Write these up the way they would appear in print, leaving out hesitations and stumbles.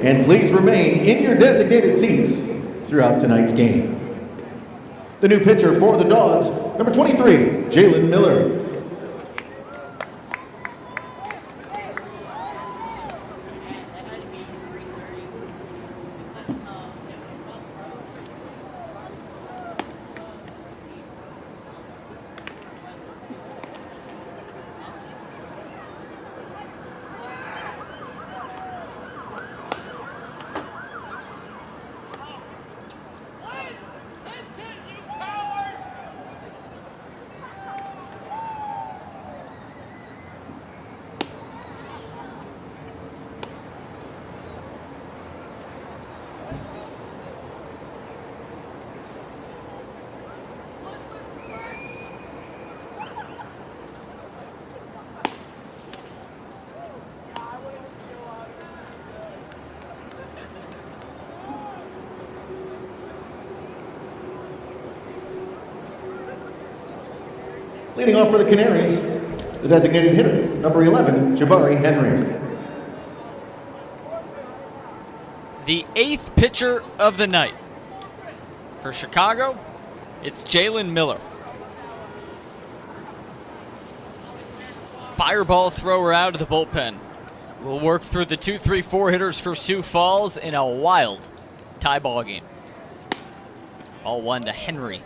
And please remain in your designated seats throughout tonight's game. The new pitcher for the Dogs, number 23, Jalen Miller. Leading off for the Canaries, the designated hitter, number 11, Jabari Henry. The 8th pitcher of the night. For Chicago, it's Jalen Miller. Fireball thrower out of the bullpen. We'll work through the 2, 3, 4 hitters for Sioux Falls in a wild tie ball game. All 1 to Henry.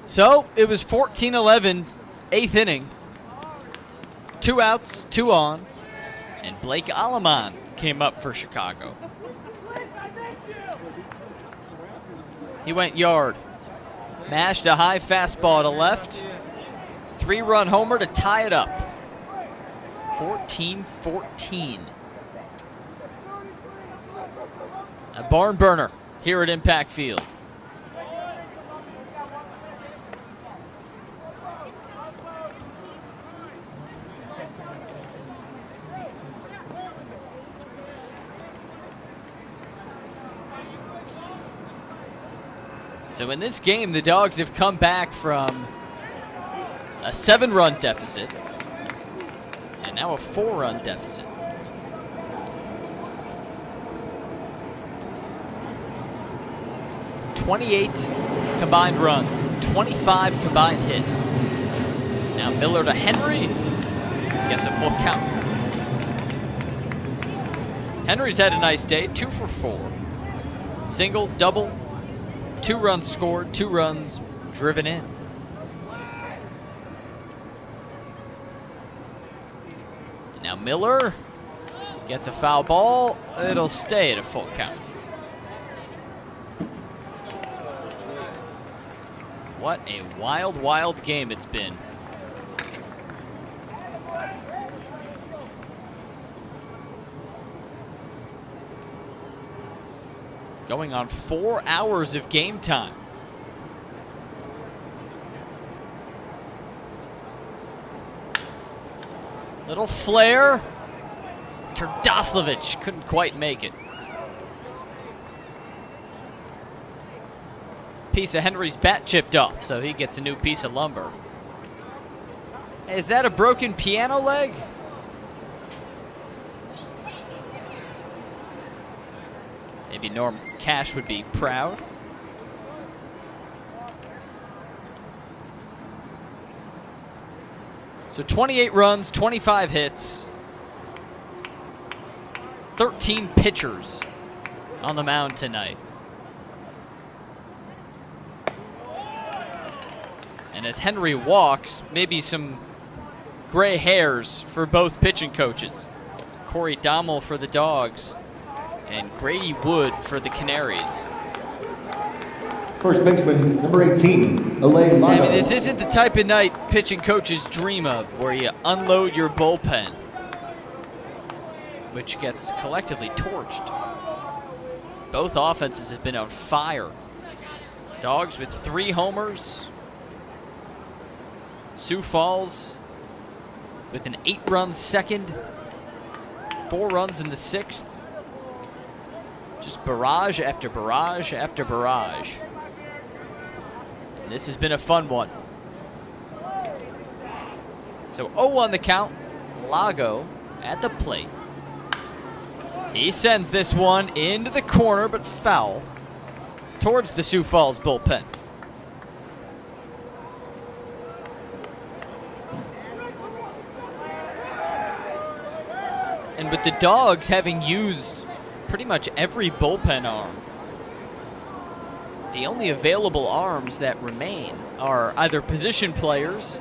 So, it was 14-11, 8th inning. 2 outs, 2 on, and Blake Aleman came up for Chicago. He went yard. Mashed a high fastball to left. 3-run homer to tie it up. 14-14. A barn burner here at Impact Field. So in this game, the Dogs have come back from a 7-run deficit and now a 4-run deficit. "28 combined runs, 25 combined hits. Now Miller to Henry, gets a full count. Henry's had a nice day, 2 for 4. Single, double, 2 runs scored, 2 runs driven in. Now Miller gets a foul ball. It'll stay at a full count. What a wild, wild game it's been. Going on 4 hours of game time. Little flare. Terdoslavich couldn't quite make it. Piece of Henry's bat chipped off, so he gets a new piece of lumber. Hey, is that a broken piano leg? Maybe Norm Cash would be proud. So 28 runs, 25 hits, 13 pitchers on the mound tonight. And as Henry walks, maybe some gray hairs for both pitching coaches. Corey Dommel for the Dogs and Grady Wood for the Canaries. First baseman, number 18, Elaine Lotto. I mean, this isn't the type of night pitching coaches dream of, where you unload your bullpen, which gets collectively torched. Both offenses have been on fire. Dogs with 3 homers. Sioux Falls with an 8-run second, 4 runs in the 6th. Just barrage after barrage after barrage. And this has been a fun one. So 0-1 the count. Lago at the plate. He sends this one into the corner, but foul towards the Sioux Falls bullpen. And with the Dogs having used pretty much every bullpen arm, the only available arms that remain are either position players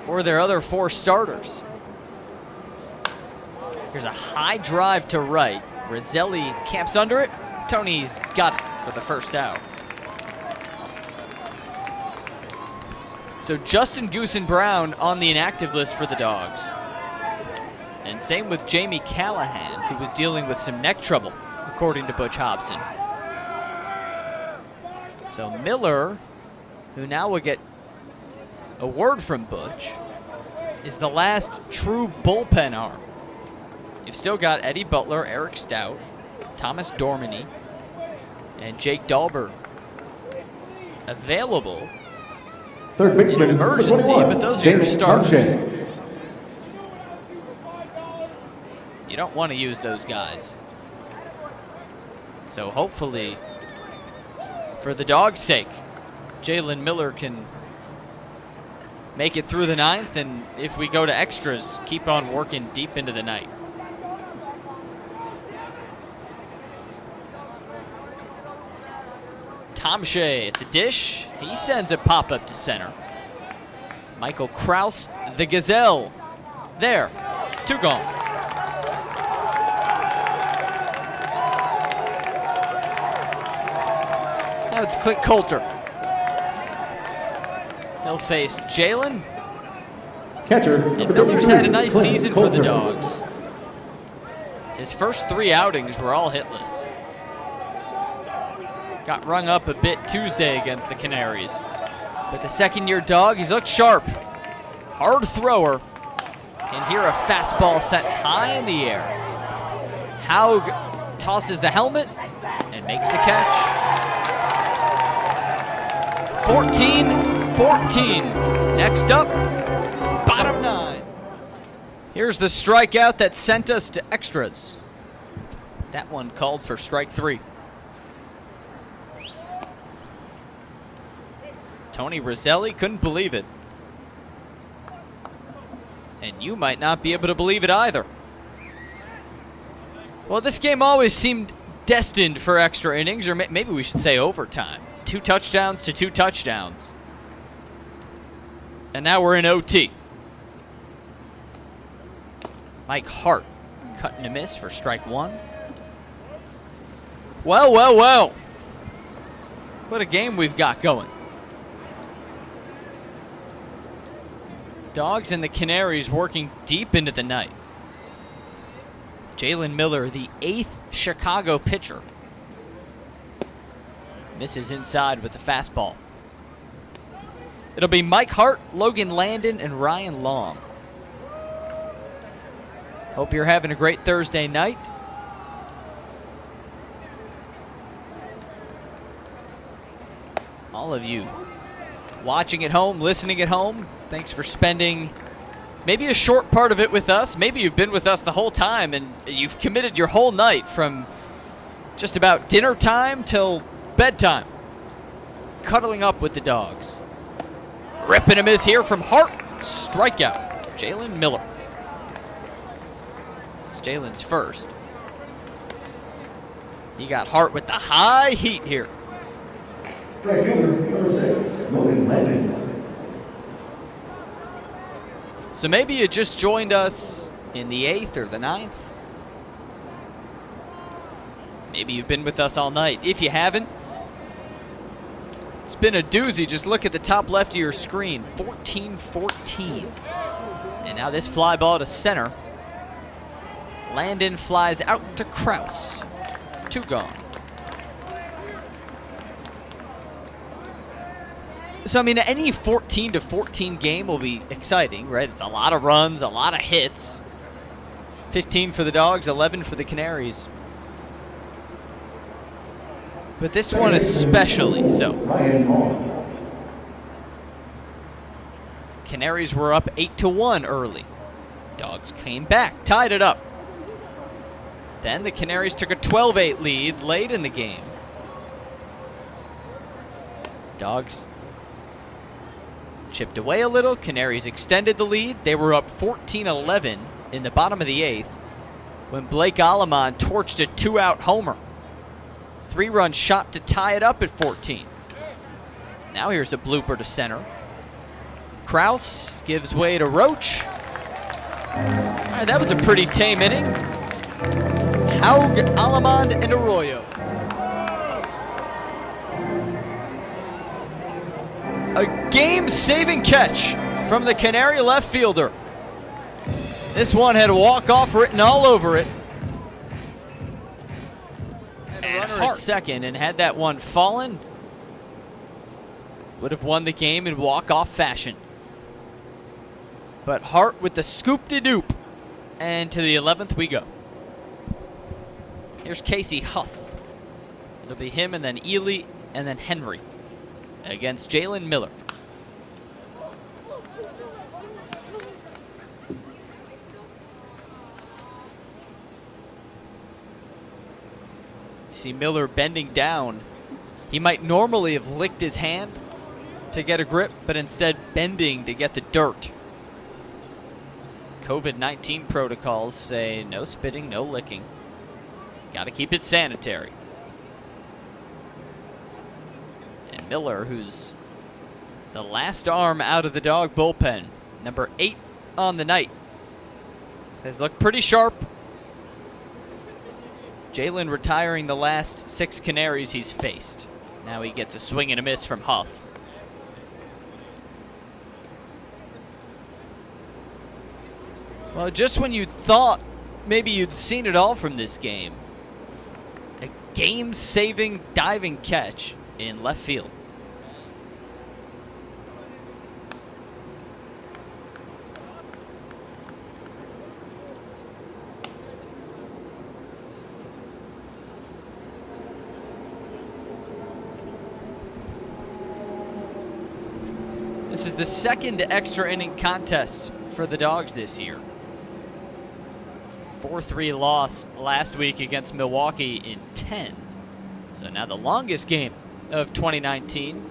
or their other 4 starters. Here's a high drive to right. Roselli camps under it. Tony's got it for the first out. So Justin Goosen Brown on the inactive list for the Dogs. And same with Jamie Callahan, who was dealing with some neck trouble, according to Butch Hobson. So Miller, who now will get a word from Butch, is the last true bullpen arm. You've still got Eddie Butler, Eric Stout, Thomas Dormany, and Jake Dahlberg available. Third baseman, in emergency, but those are your starters. You don't want to use those guys. So hopefully, for the Dogs' sake, Jalen Miller can make it through the 9th, and if we go to extras, keep on working deep into the night. Tom Shea at the dish. He sends a pop-up to center. Michael Kraus, the Gazelle. There, 2 gone. Now it's Clint Coulter. He'll face Jalen. Catcher. And Miller's had a nice season for the Dogs. His first 3 outings were all hitless. Got rung up a bit Tuesday against the Canaries. But the second-year Dog, he's looked sharp. Hard thrower. And here a fastball set high in the air. Haug tosses the helmet and makes the catch. 14-14. Next up, bottom 9. Here's the strikeout that sent us to extras. That one called for strike 3. Tony Roselli couldn't believe it. And you might not be able to believe it either. Well, this game always seemed destined for extra innings, or maybe we should say overtime. 2 touchdowns to 2 touchdowns. And now we're in OT. Mike Hart cut and a miss for strike 1. Well. What a game we've got going. Dogs and the Canaries working deep into the night. Jalen Miller, the 8th Chicago pitcher, misses inside with a fastball. It'll be Mike Hart, Logan Landon, and Ryan Long. Hope you're having a great Thursday night. All of you watching at home, listening at home, thanks for spending maybe a short part of it with us. Maybe you've been with us the whole time and you've committed your whole night from just about dinner time till bedtime, cuddling up with the Dogs. Ripping a miss here from Hart. Strikeout, Jalen Miller. It's Jalen's first. He got Hart with the high heat here. Right fielder, number 6, Logan Landon. So maybe you just joined us in the 8th or the 9th. Maybe you've been with us all night. If you haven't, it's been a doozy. Just look at the top left of your screen. 14-14. And now this fly ball to center. Landon flies out to Kraus. 2 gone. So, I mean, any 14-14 game will be exciting, right? It's a lot of runs, a lot of hits. 15 for the Dogs, 11 for the Canaries. But this one especially so. Canaries were up 8-1 early. Dogs came back, tied it up. Then the Canaries took a 12-8 lead late in the game. Dogs chipped away a little. Canaries extended the lead. They were up 14-11 in the bottom of the 8th when Blake Alamon torched a 2-out homer. 3-run shot to tie it up at 14. Now here's a blooper to center. Kraus gives way to Roach. All right, that was a pretty tame inning. Haug, Alamond, and Arroyo. A game-saving catch from the Canary left fielder. This one had a walk-off written all over it. And runner at second, and had that one fallen, would have won the game in walk-off fashion. But Hart with the scoop-de-doop. And to the 11th we go. Here's Casey Huff. It'll be him and then Ely and then Henry against Jalen Miller. You see Miller bending down. He might normally have licked his hand to get a grip, but instead bending to get the dirt. COVID-19 protocols say no spitting, no licking. Got to keep it sanitary. And Miller, who's the last arm out of the Dog bullpen, number 8 on the night, has looked pretty sharp. Jalen retiring the last 6 Canaries he's faced. Now he gets a swing and a miss from Huff. Well, just when you thought maybe you'd seen it all from this game, a game-saving diving catch in left field. This is the second extra inning contest for the Dogs this year. 4-3 loss last week against Milwaukee in 10. So now the longest game of 2019.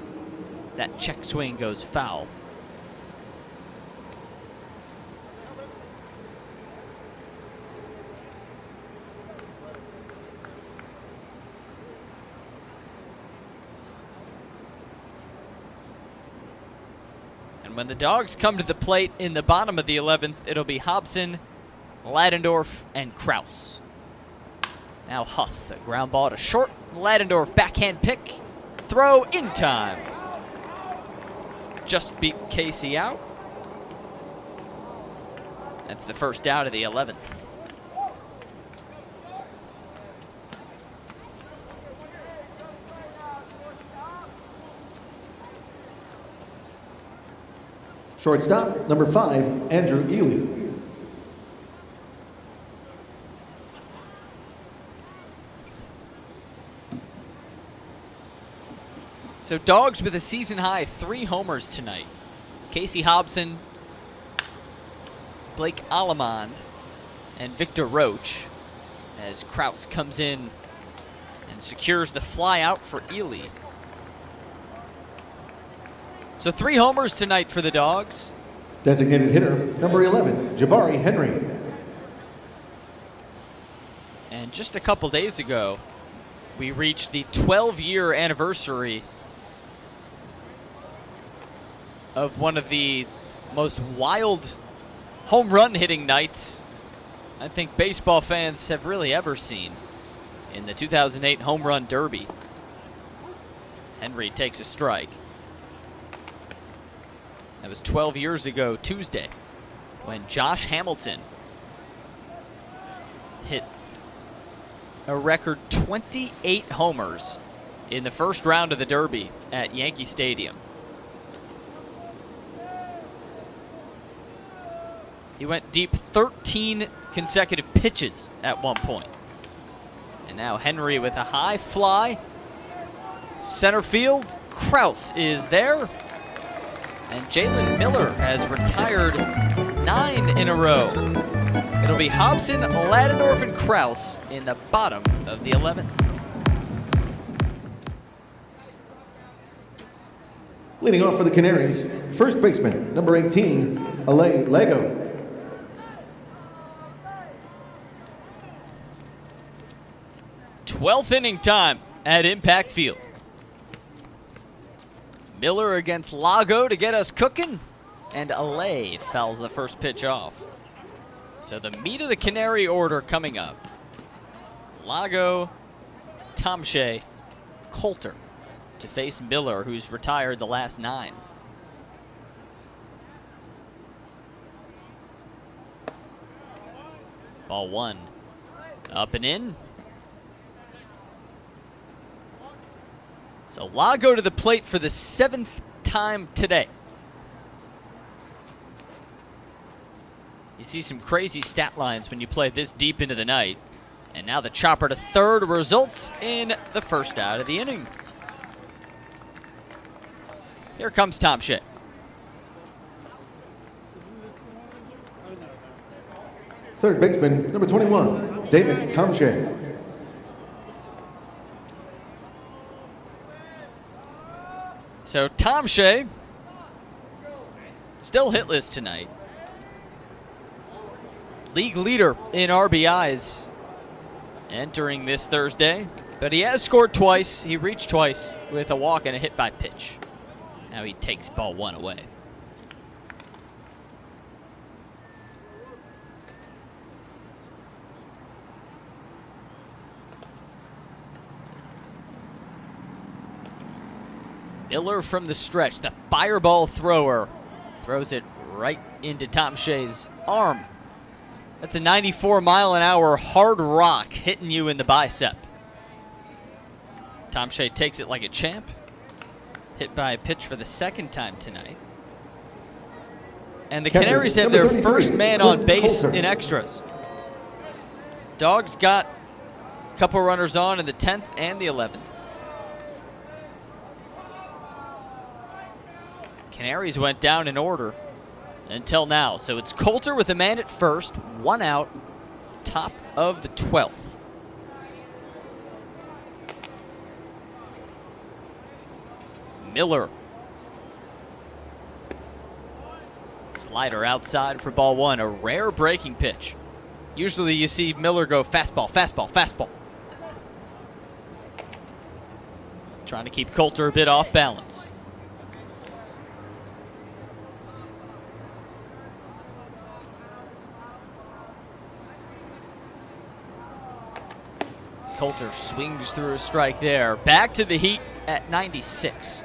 That check swing goes foul. And when the Dogs come to the plate in the bottom of the 11th, it'll be Hobson, Ladendorf, and Kraus. Now Huff, a ground ball to short. Ladendorf backhand pick. Throw in time. Just beat Casey out. That's the first out of the 11th. Shortstop, number 5, Andrew Ely. So Dogs with a season-high 3 homers tonight. Casey Hobson, Blake Alamond, and Victor Roach, as Kraus comes in and secures the fly out for Ely. So 3 homers tonight for the Dogs. Designated hitter, number 11, Jabari Henry. And just a couple days ago, we reached the 12-year anniversary of one of the most wild home run hitting nights I think baseball fans have really ever seen, in the 2008 Home Run Derby. Henry takes a strike. That was 12 years ago Tuesday when Josh Hamilton hit a record 28 homers in the first round of the Derby at Yankee Stadium. He went deep 13 consecutive pitches at one point. And now Henry with a high fly. Center field, Kraus is there. And Jalen Miller has retired 9 in a row. It'll be Hobson, Ladendorf, and Kraus in the bottom of the 11th. Leading off for the Canaries, first baseman, number 18, Ale Lego. Twelfth inning time at Impact Field. Miller against Lago to get us cooking, and Ale fouls the first pitch off. So the meat of the Canary order coming up. Lago, Tomshay, Coulter to face Miller, who's retired the last 9. Ball 1, up and in. So Lago to the plate for the 7th time today. You see some crazy stat lines when you play this deep into the night. And now the chopper to third results in the first out of the inning. Here comes Tomshay. Third baseman, number 21, David Tomshay. So Tomshay, still hitless tonight. League leader in RBIs entering this Thursday. But he has scored twice. He reached twice with a walk and a hit by pitch. Now he takes ball 1 away. Miller from the stretch, the fireball thrower, throws it right into Tomshay's arm. That's a 94-mile-an-hour hard rock hitting you in the bicep. Tomshay takes it like a champ. Hit by a pitch for the 2nd time tonight. And the Canaries have their first man on base in extras. Dogs got a couple runners on in the 10th and the 11th. Canaries went down in order until now. So it's Coulter with a man at first, 1 out, top of the 12th. Miller. Slider outside for ball 1, a rare breaking pitch. Usually you see Miller go fastball, fastball, fastball. Trying to keep Coulter a bit off balance. Coulter swings through a strike there. Back to the heat at 96.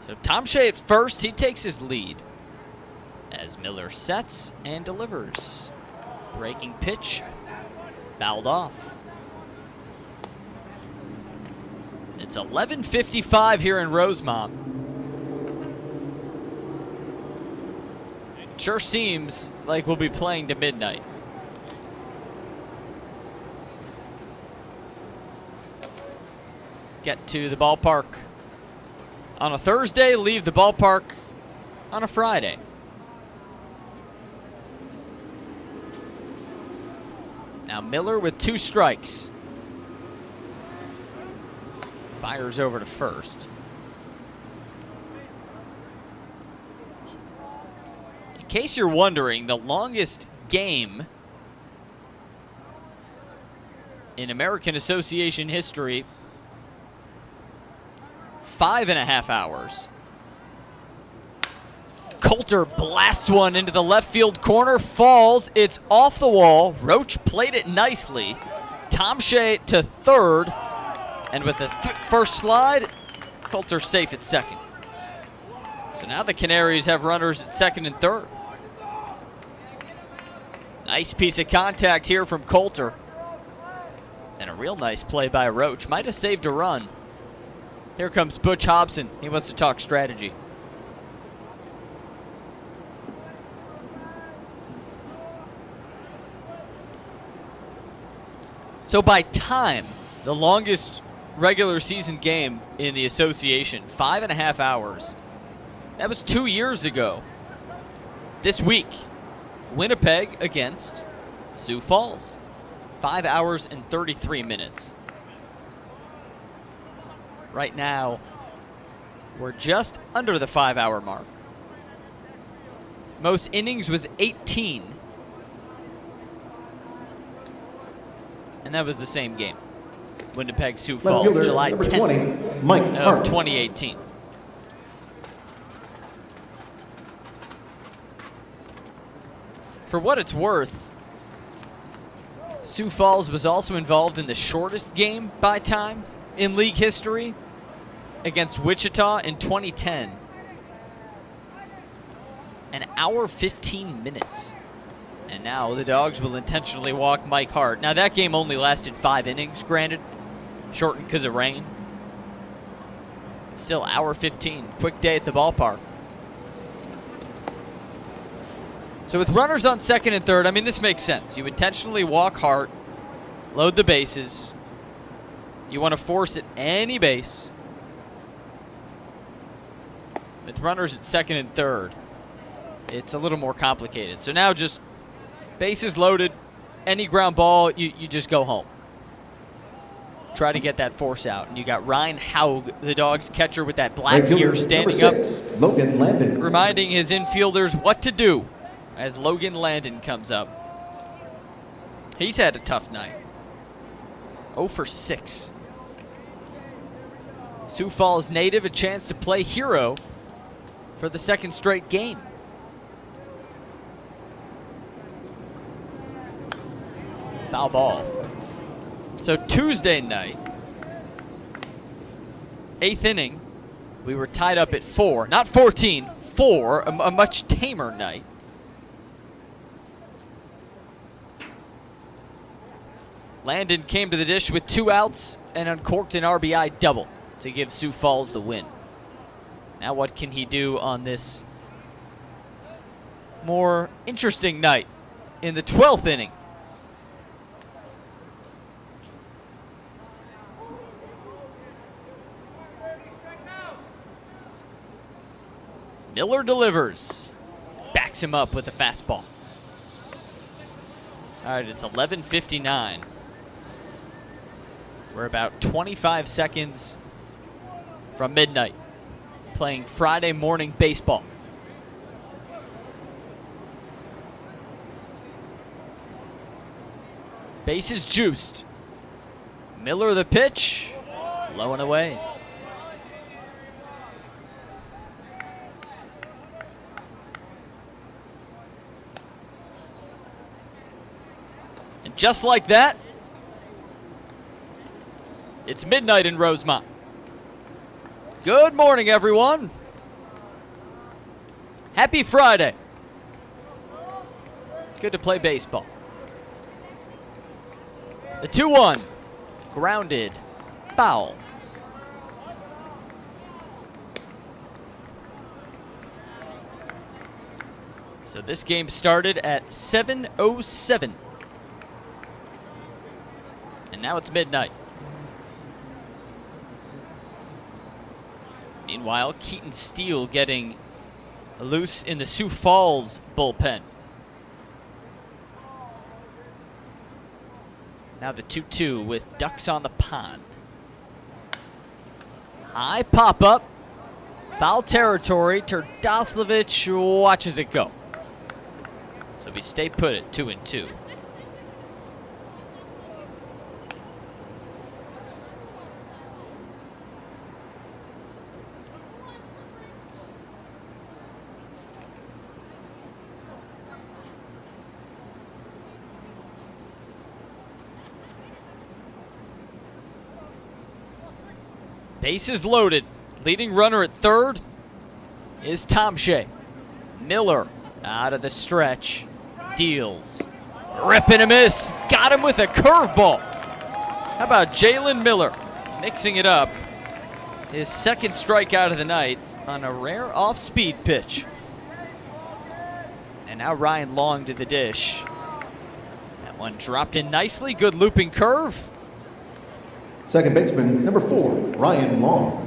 So Tomshay at first, he takes his lead as Miller sets and delivers. Breaking pitch, fouled off. It's 11:55 here in Rosemont. It sure seems like we'll be playing to midnight. Get to the ballpark on a Thursday, leave the ballpark on a Friday. Now Miller with 2 strikes. Fires over to first. In case you're wondering, the longest game in American Association history, 5.5 hours. Coulter blasts one into the left field corner, falls, it's off the wall. Roach played it nicely. Tomshay to third, and with the first slide, Coulter safe at second. So now the Canaries have runners at second and third. Nice piece of contact here from Coulter. And a real nice play by Roach. Might have saved a run. Here comes Butch Hobson. He wants to talk strategy. So by time, the longest regular season game in the association, 5.5 hours. That was 2 years ago. This week, Winnipeg against Sioux Falls. 5 hours and 33 minutes. Right now, we're just under the 5-hour mark. Most innings was 18. And that was the same game. Winnipeg, Sioux Falls, Left fielder, July number 10th 20, Mike of Hart. 2018. For what it's worth, Sioux Falls was also involved in the shortest game by time in league history against Wichita in 2010. An hour 15 minutes. And now the Dogs will intentionally walk Mike Hart. Now that game only lasted 5 innings, granted. Shortened because of rain. Still, hour 15. Quick day at the ballpark. So with runners on second and third, I mean, this makes sense. You intentionally walk Hart, load the bases. You want to force at any base. With runners at second and third, it's a little more complicated. So now just bases loaded, any ground ball, you just go home. Try to get that force out. And you got Ryan Haug, the Dogs catcher, with that black Right fielder, gear, standing number up, 6, Logan Landon. reminding his infielders what to do as Logan Landon comes up. He's had a tough night. 0 for 6. Sioux Falls native a chance to play hero for the second straight game. Foul ball. So Tuesday night, 8th inning, we were tied up at 4. Not 14, 4, a much tamer night. Landon came to the dish with 2 outs and uncorked an RBI double to give Sioux Falls the win. Now what can he do on this more interesting night in the 12th inning? Miller delivers. Backs him up with a fastball. All right, it's 11:59. We're about 25 seconds from midnight, playing Friday morning baseball. Bases juiced. Miller the pitch, low and away. And just like that, it's midnight in Rosemont. Good morning, everyone. Happy Friday. Good to play baseball. The 2-1. Grounded. Foul. So this game started at 7:07. And now it's midnight. Meanwhile, Keaton Steele getting loose in the Sioux Falls bullpen. Now the 2-2 with ducks on the pond. High pop-up. Foul territory. Terdoslavich watches it go. So we stay put at 2-2. Bases loaded. Leading runner at third is Tom Shea. Miller out of the stretch. Deals. Rip and a miss. Got him with a curveball. How about Jalen Miller mixing it up? His second strikeout of the night on a rare off-speed pitch. And now Ryan Long to the dish. That One dropped in nicely. Good looping curve. Second baseman, number 4, Ryan Long.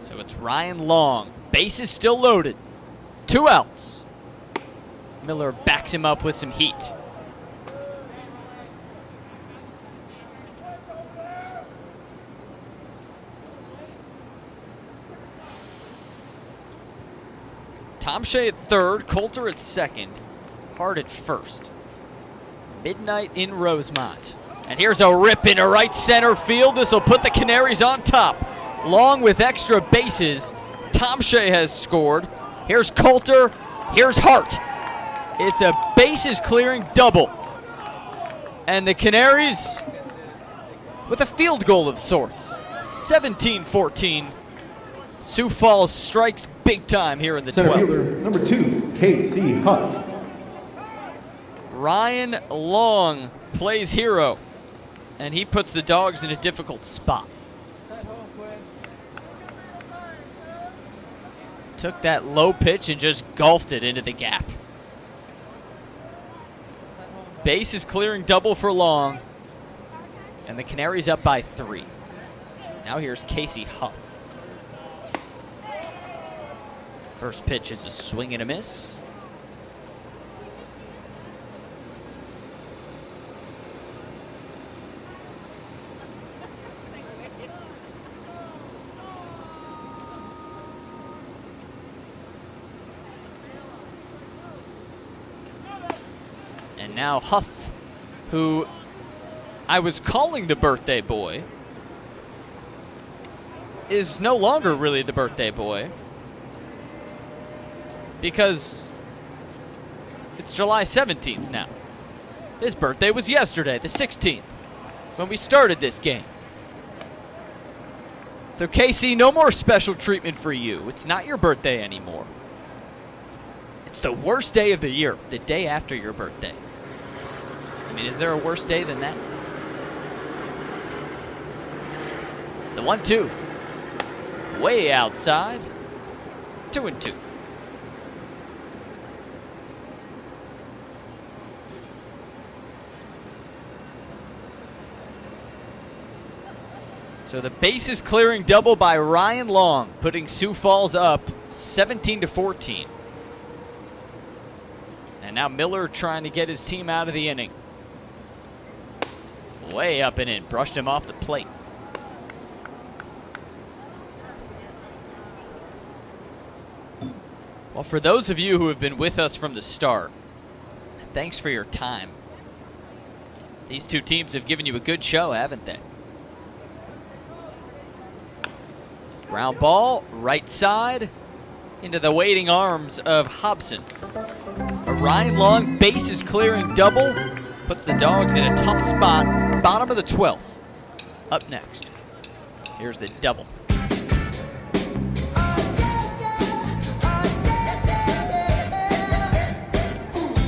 So it's Ryan Long. Base is still loaded. 2 outs. Miller backs him up with some heat. Tom Shea at third, Coulter at second, Hart at first. Midnight in Rosemont. And here's a rip into right center field. This will put the Canaries on top. Long with extra bases. Tom Shea has scored. Here's Coulter. Here's Hart. It's a bases clearing double. And the Canaries with a field goal of sorts. 17-14. Sioux Falls strikes big time here in the 12th. Center fielder, number 2, K.C. Huff. Ryan Long plays hero, and he puts the Dogs in a difficult spot. Took that low pitch and just golfed it into the gap. Base is clearing double for Long, and the Canaries up by 3. Now here's Casey Huff. First pitch is a swing and a miss. And now Huff, who I was calling the birthday boy, is no longer really the birthday boy, because it's July 17th now. His birthday was yesterday, the 16th, when we started this game. So Casey, no more special treatment for you. It's not your birthday anymore. It's the worst day of the year, the day after your birthday. I mean, is there a worse day than that? The 1-2. Way outside. 2-2. So the bases clearing double by Ryan Long, putting Sioux Falls up 17-14. And now Miller trying to get his team out of the inning. Way up and in, brushed him off the plate. Well, for those of you who have been with us from the start, thanks for your time. These two teams have given you a good show, haven't they? Ground ball, right side, into the waiting arms of Hobson. A Ryan Long bases clearing double puts the Dogs in a tough spot, bottom of the 12th. Up next, here's the double.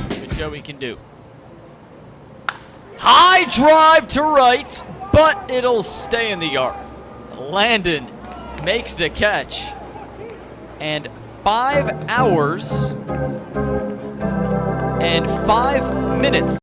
See what Joey can do. High drive to right, but it'll stay in the yard. Landon makes the catch, and 5 hours and 5 minutes